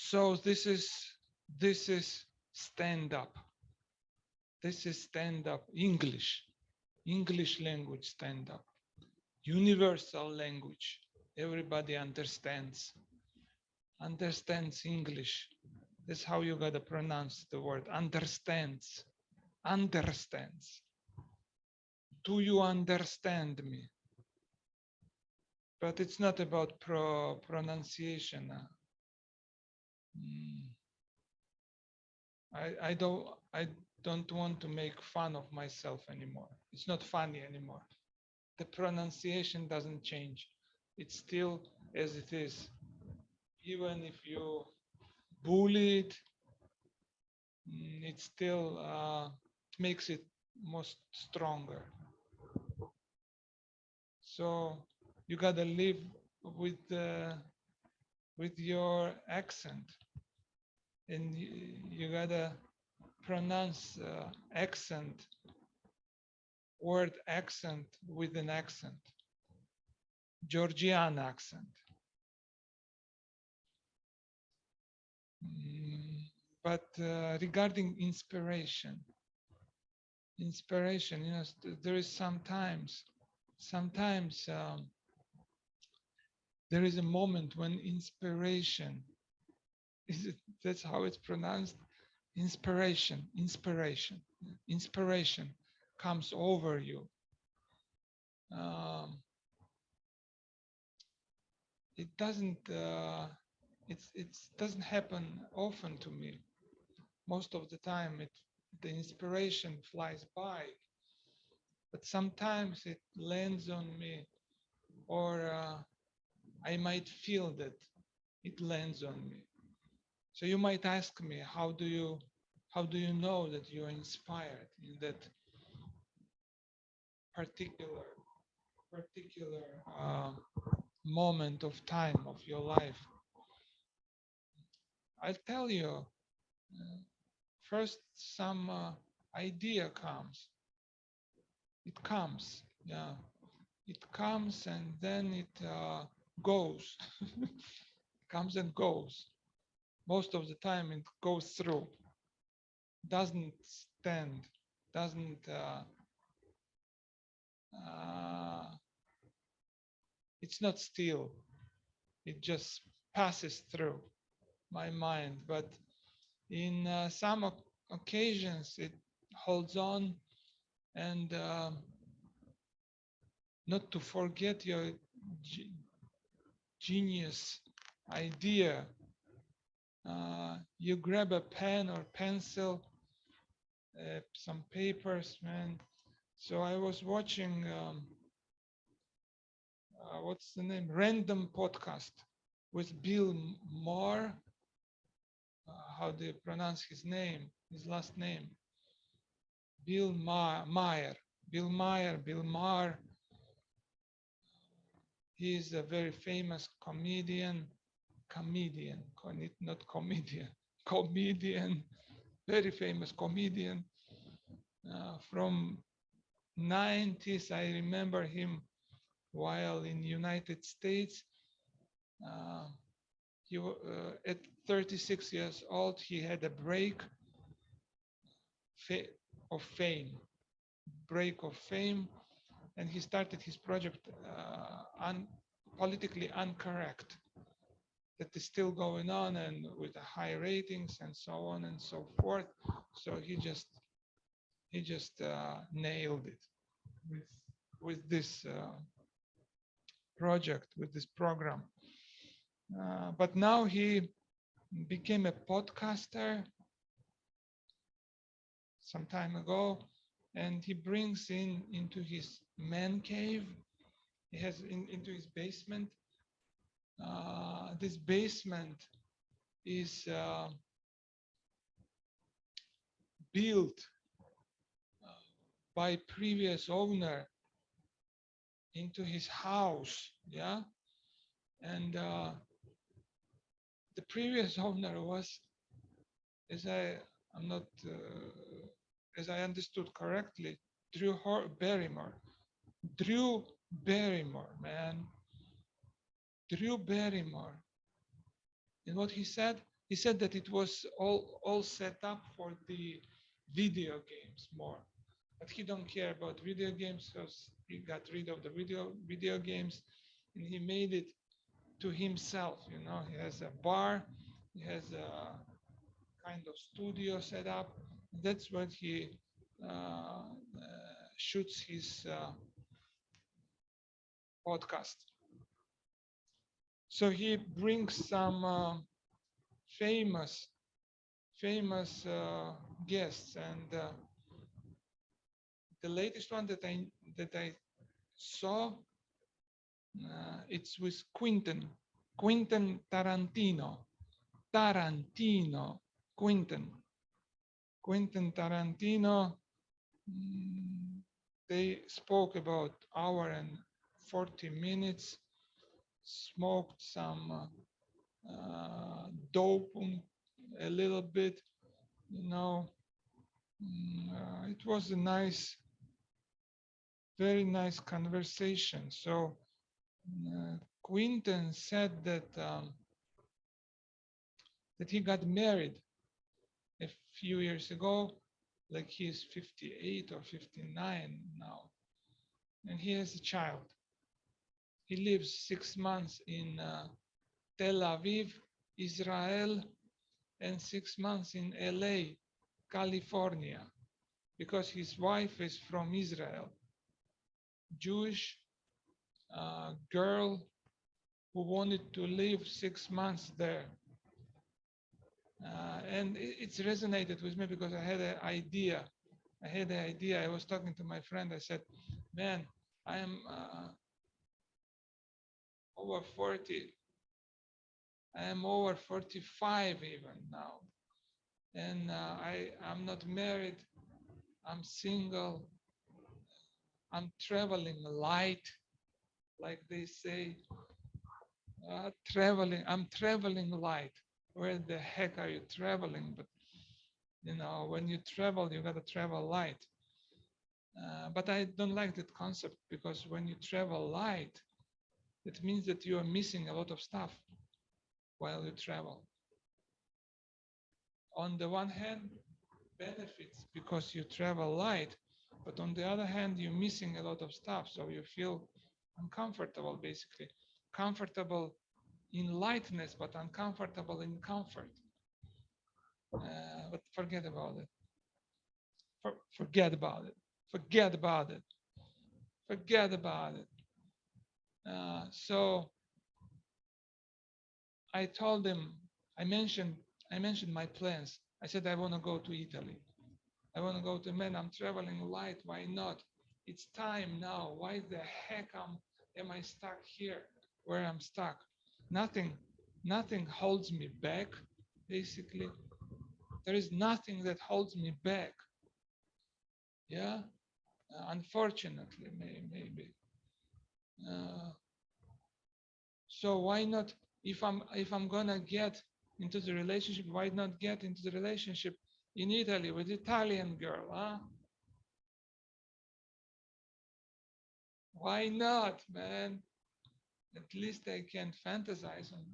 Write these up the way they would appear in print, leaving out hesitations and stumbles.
So this is stand up. This is stand up English language stand up. Universal language. Everybody understands English. That's how you gotta pronounce the word. Understands. Do you understand me? But it's not about pronunciation. Mm, I don't want to make fun of myself anymore. It's not funny anymore. The pronunciation doesn't change. It's still as it is. Even if you bully it, it still makes it most stronger. So you gotta live with your accent, and you gotta pronounce word accent with an accent, Georgian accent. But regarding inspiration, there is sometimes there is a moment when inspiration that's how it's pronounced, inspiration comes over you. It doesn't happen often to me. Most of the time the inspiration flies by, but sometimes it lands on me, or I might feel that it lands on me. So you might ask me, how do you know that you're inspired in that particular moment of time of your life? I'll tell you. First, some idea comes. It comes, yeah. It comes and then it goes. It comes and goes. Most of the time, it goes through. Doesn't stand. Doesn't. It's not still. It just passes through my mind. But in some occasions, it holds on, and not to forget your genius idea. You grab a pen or pencil, some papers, man. So I was watching, what's the name? Random podcast with Bill Maher. How do you pronounce his name? His last name? Bill Maher. Bill Maher. He is a very famous comedian, not comedian, comedian, very famous comedian from 90s. I remember him while in United States. At 36 years old, he had a break of fame, and he started his project politically incorrect, that is still going on, and with high ratings and so on and so forth. So he just nailed it with this project, with this program. But now he became a podcaster some time ago, and he brings into his man cave. He has into his basement. This basement is built by previous owner into his house, yeah. And the previous owner was, as I understood correctly, Drew Barrymore, man. Drew Barrymore. And what he said, He said that it was all set up for the video games more, but he don't care about video games because he got rid of the video games, and he made it to himself. He has a bar, he has a kind of studio set up. That's what he shoots his podcast. So he brings some famous famous guests, and the latest one that I saw, it's with Quentin Tarantino, Quentin Tarantino. mm, They spoke about hour and 40 minutes, smoked some dope a little bit, you know. It was a very nice conversation. So Quentin said that he got married a few years ago, like he's 58 or 59 now, and he has a child. He lives 6 months in Tel Aviv, Israel, and 6 months in LA, California, because his wife is from Israel, Jewish girl who wanted to live 6 months there. And it's resonated with me because I had an idea. I was talking to my friend. I said, man, I am over 40. I am over 45 even now. And I'm not married. I'm single. I'm traveling light, like they say. I'm traveling light. Where the heck are you traveling? But when you travel, you gotta travel light. But I don't like that concept, because when you travel light, it means that you are missing a lot of stuff while you travel. On the one hand, benefits because you travel light, but on the other hand, you're missing a lot of stuff, so you feel uncomfortable, basically. Comfortable in lightness, but uncomfortable in comfort. But forget about it. Forget about it. Forget about it. Forget about it. So I told him, I mentioned my plans. I said I want to go to Italy. I want to go to, man, I'm traveling light. Why not? It's time now. Why the heck am I stuck here where I'm stuck? Nothing holds me back, basically. There is nothing that holds me back. Yeah, unfortunately, maybe. Uh, so why not? If I'm gonna get into the relationship, why not get into the relationship in Italy with Italian girl, huh? Why not, man? At least I can fantasize on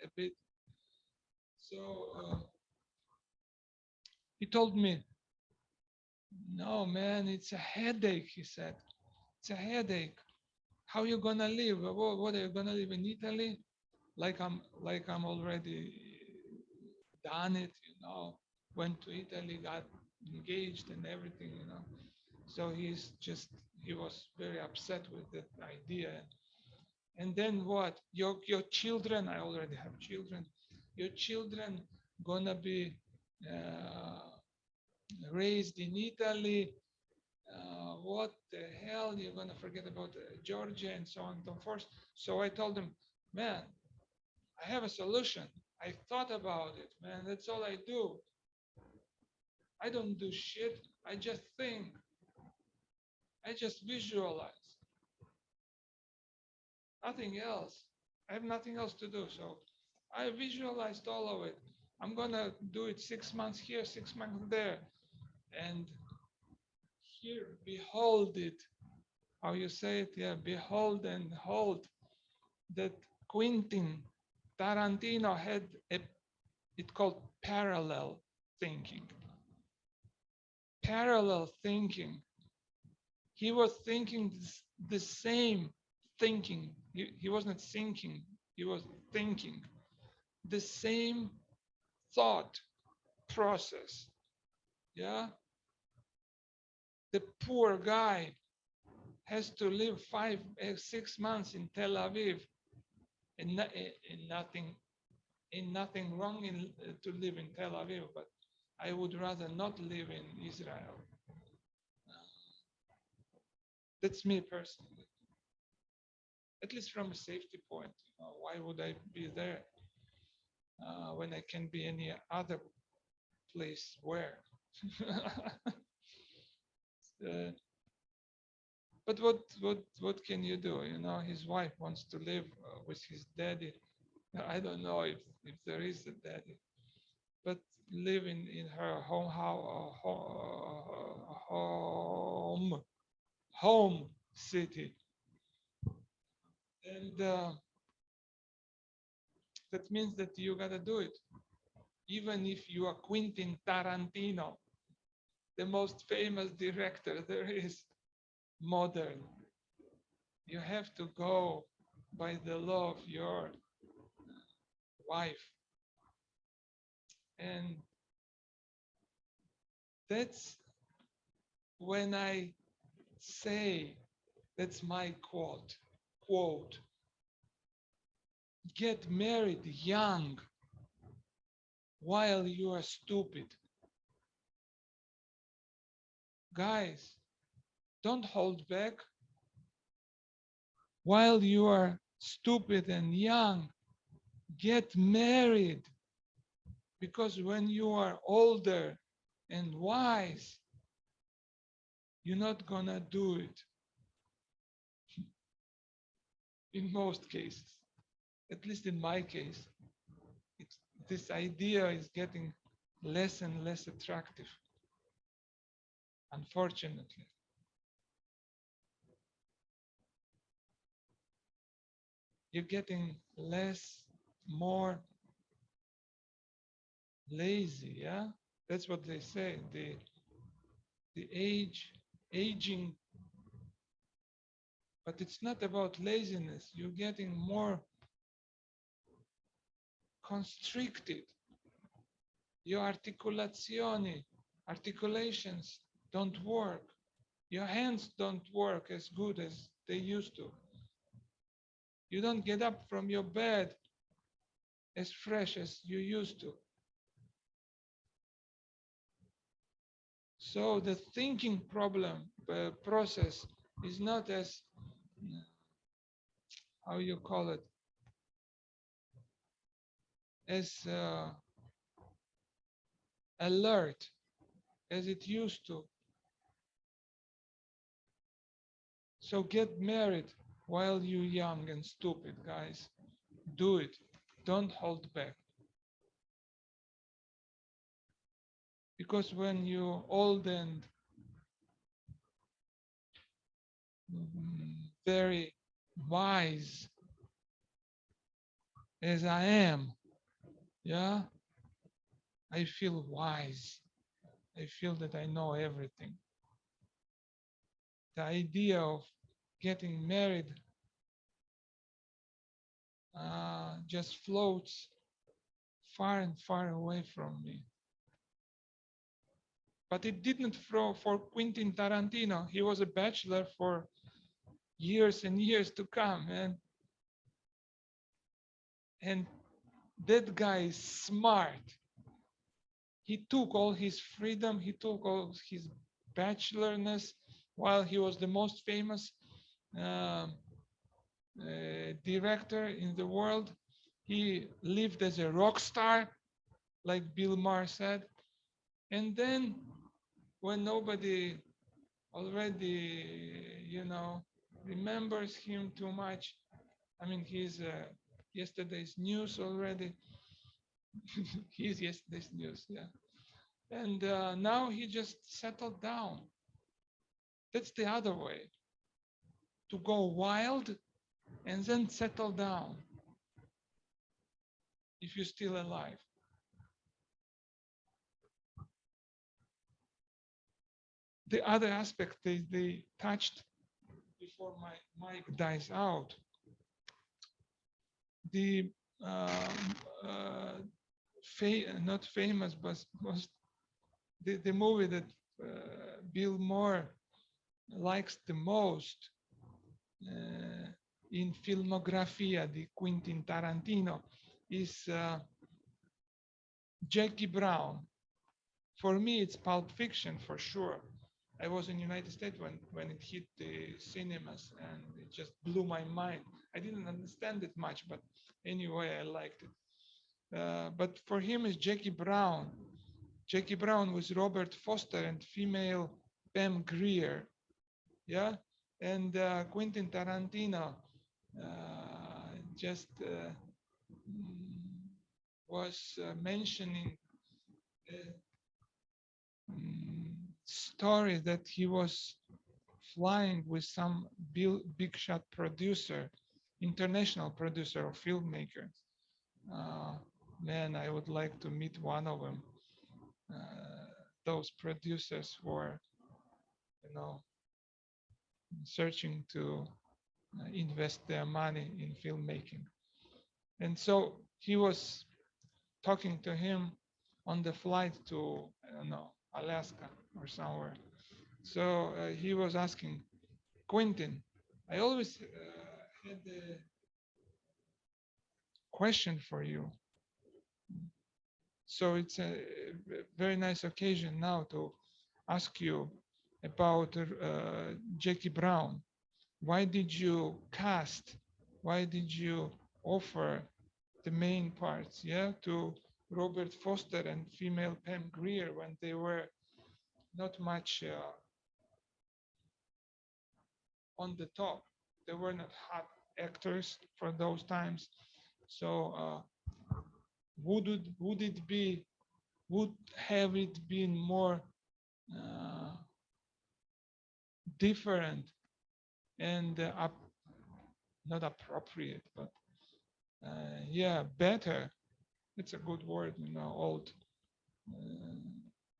a bit. So he told me, no, man, it's a headache. He said, it's a headache. How you gonna live? What are you gonna live in Italy? Like I'm already done it, Went to Italy, got engaged and everything. So he was very upset with that idea. And then what? Your children, I already have children. Your children gonna be uh, raised in Italy. What the hell? You're gonna forget about Georgia and so on and so forth. So I told them, man, I have a solution. I thought about it, man. That's all I do. I don't do shit. I just think. I just visualize. Nothing else. I have nothing else to do. So I visualized all of it. I'm gonna do it 6 months here, 6 months there. And here, behold it. How you say it? Yeah, behold and hold that Quentin Tarantino had a It's called parallel thinking. Parallel thinking. He was thinking the same thinking. He was not thinking, he was thinking the same thought process. Yeah. The poor guy has to live 6 months in Tel Aviv, and, nothing wrong in to live in Tel Aviv, but I would rather not live in Israel. That's me personally. At least from a safety point, why would I be there when I can be any other place? Where? uh, but what can you do? His wife wants to live with his daddy. I don't know if there is a daddy, but live in her home city, and that means that you gotta do it, even if you are Quentin Tarantino, the most famous director there is modern. You have to go by the law of your wife, and that's when I say, that's my quote, get married young while you are stupid. Guys, don't hold back. While you are stupid and young, get married. Because when you are older and wise, you're not gonna do it. In most cases, at least in my case, this idea is getting less and less attractive, unfortunately. You're getting more lazy, yeah? That's what they say. The aging, but it's not about laziness. You're getting more constricted. Your articulations don't work. Your hands don't work as good as they used to. You don't get up from your bed as fresh as you used to. So the thinking process is not as, how you call it, as alert as it used to. So get married while you're young and stupid, guys. Do it. Don't hold back. Because when you're old and very wise, as I am, yeah, I feel wise. I feel that I know everything. The idea of getting married just floats far and far away from me. But it didn't for Quentin Tarantino. He was a bachelor for years and years to come, and that guy is smart. He took all his freedom, he took all his bachelorness while he was the most famous director in the world. He lived as a rock star, like Bill Maher said. And then when nobody already, remembers him too much, I mean, he's yesterday's news already. He's yesterday's news, yeah. And now he just settled down. That's the other way, to go wild and then settle down if you're still alive. the other aspect they touched before my mic dies out, the not famous, but most the movie that Bill Maher likes the most in filmografia di Quentin Tarantino is Jackie Brown. For me, it's Pulp Fiction for sure. I was in United States when it hit the cinemas, and it just blew my mind. I didn't understand it much, but anyway, I liked it. But for him, it's Jackie Brown. Jackie Brown with Robert Foster and female Pam Grier. Yeah, and Quentin Tarantino just was mentioning story that he was flying with some big shot producer, international producer of filmmakers. Man, I would like to meet one of them. Those producers were, searching to invest their money in filmmaking. And so he was talking to him on the flight to, I don't know, Alaska or somewhere. So he was asking, Quentin, I always had a question for you. So it's a very nice occasion now to ask you about Jackie Brown. Why did you cast? Why did you offer the main parts, to Robert Foster and female Pam Grier when they were not much on the top? They were not hot actors for those times. So would have it been more different and not appropriate, but better. It's a good word, old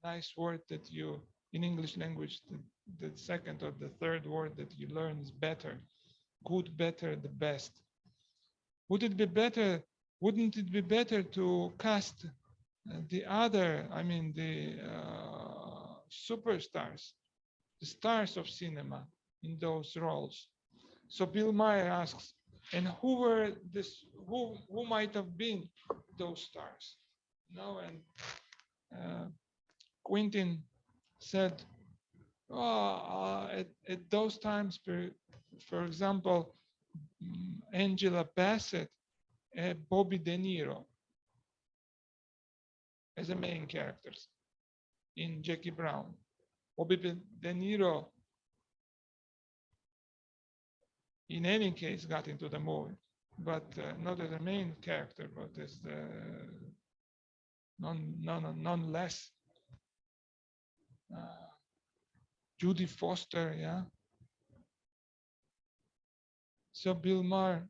nice word that you in English language, the second or the third word that you learn is better. Good, better, the best. Wouldn't it be better to cast the superstars, the stars of cinema in those roles? So Bill Maher asks, and who might have been those stars? And Quentin said, at those times, for example, Angela Bassett, Bobby De Niro as the main characters in Jackie Brown. Bobby De Niro, in any case, got into the movie, but not as a main character, but as nonetheless. Judy Foster, yeah. So Bill Maher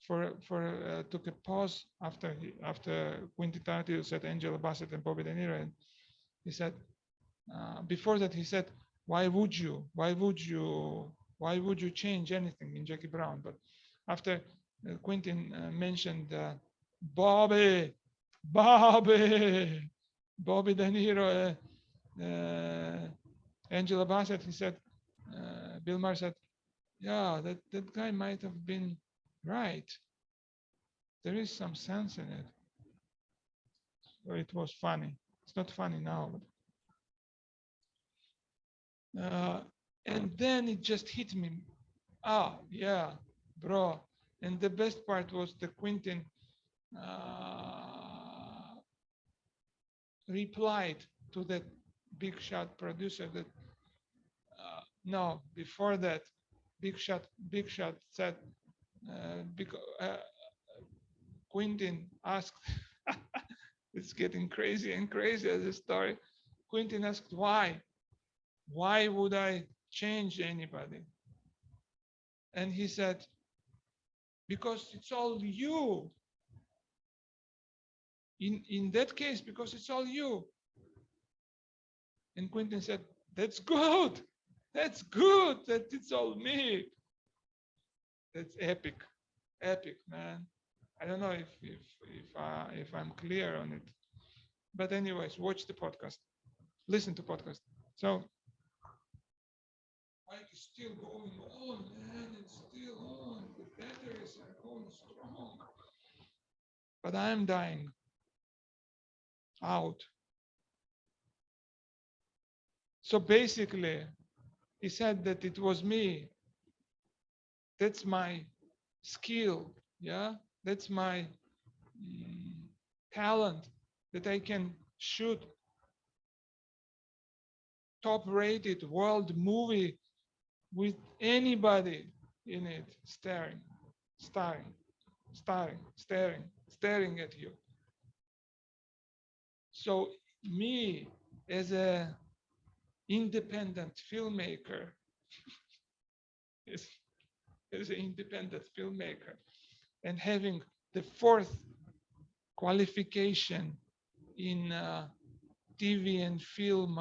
took a pause after Quentin Tarantino said Angela Bassett and Bobby De Niro, and he said before that he said, why would you change anything in Jackie Brown? But after Quentin mentioned Bobby De Niro, Angela Bassett, he said, Bill Maher said, yeah, that guy might have been right. There is some sense in it. So it was funny. It's not funny now. And then it just hit me. Yeah, bro. And the best part was the Quentin replied to that big shot producer that no, before that, big shot said, Quentin asked, it's getting crazy and crazy as a story. Quentin asked, why would I change anybody? And he said, because it's all you. In that case, because it's all you. And Quentin said, "That's good. That's good. That it's all me." That's epic, epic, man. I don't know if I'm clear on it, but anyways, watch the podcast, listen to podcast. So bike is still going on, man. It's still on. The batteries are going strong, but I'm dying out. So basically, he said that it was me. That's my skill. Yeah, that's my mm, talent, that I can shoot top rated world movie with anybody in it staring, staring at you. So me as a independent filmmaker, as, as an independent filmmaker, and having the fourth qualification in TV and film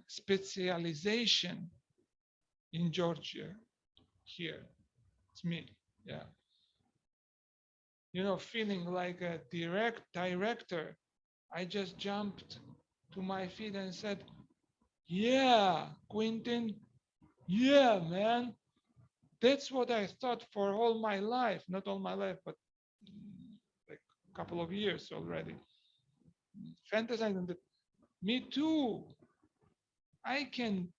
specialization in Georgia here. It's me. Yeah. You know, feeling like a director, I just jumped to my feet and said, "Yeah, Quentin, yeah, man, that's what I thought for all my life. Not all my life, but like a couple of years already. Fantasizing that me too. I can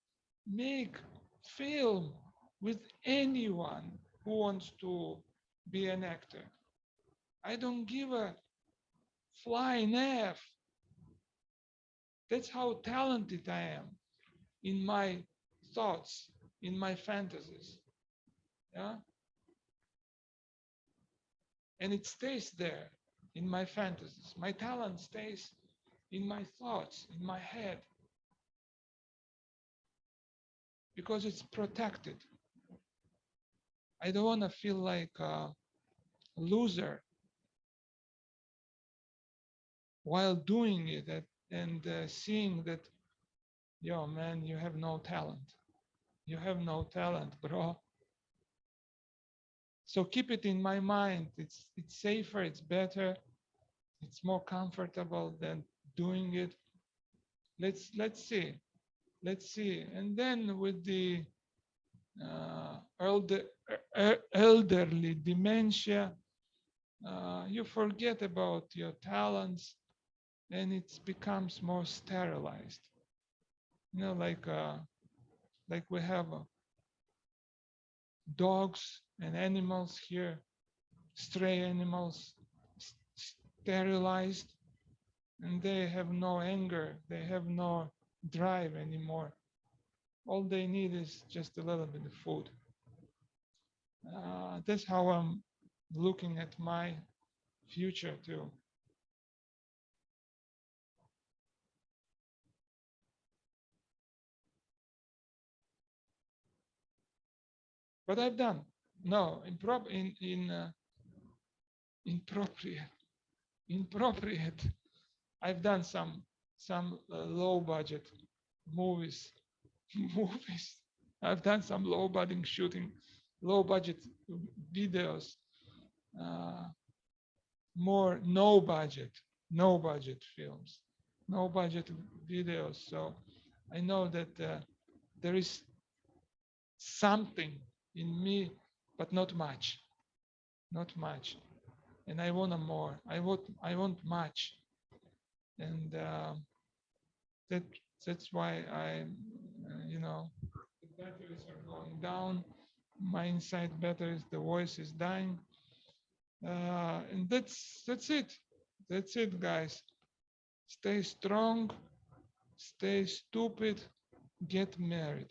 make film with anyone who wants to be an actor. I don't give a flying F. That's how talented I am in my thoughts, in my fantasies. Yeah. And it stays there in my fantasies. My talent stays in my thoughts, in my head, because it's protected. I don't want to feel like a loser while doing it and seeing that, yo, man, you have no talent. You have no talent, bro. So keep it in my mind. It's safer, it's better, it's more comfortable than doing it. Let's see. Let's see. And then with the elderly dementia, you forget about your talents and it becomes more sterilized. You know, like we have dogs and animals here, stray animals, sterilized, and they have no anger, they have no drive anymore. All they need is just a little bit of food. That's how I'm looking at my future too. But I've done no inappropriate inappropriate. I've done some low budget movies movies. I've done some low budget shooting, low budget videos, uh, more no budget films, no budget videos. So I know that there is something in me, but not much, not much. And I want more. I want much, and that that's why the batteries are going down. My inside batteries, the voice is dying, and that's it. That's it, guys. Stay strong, stay stupid, get married.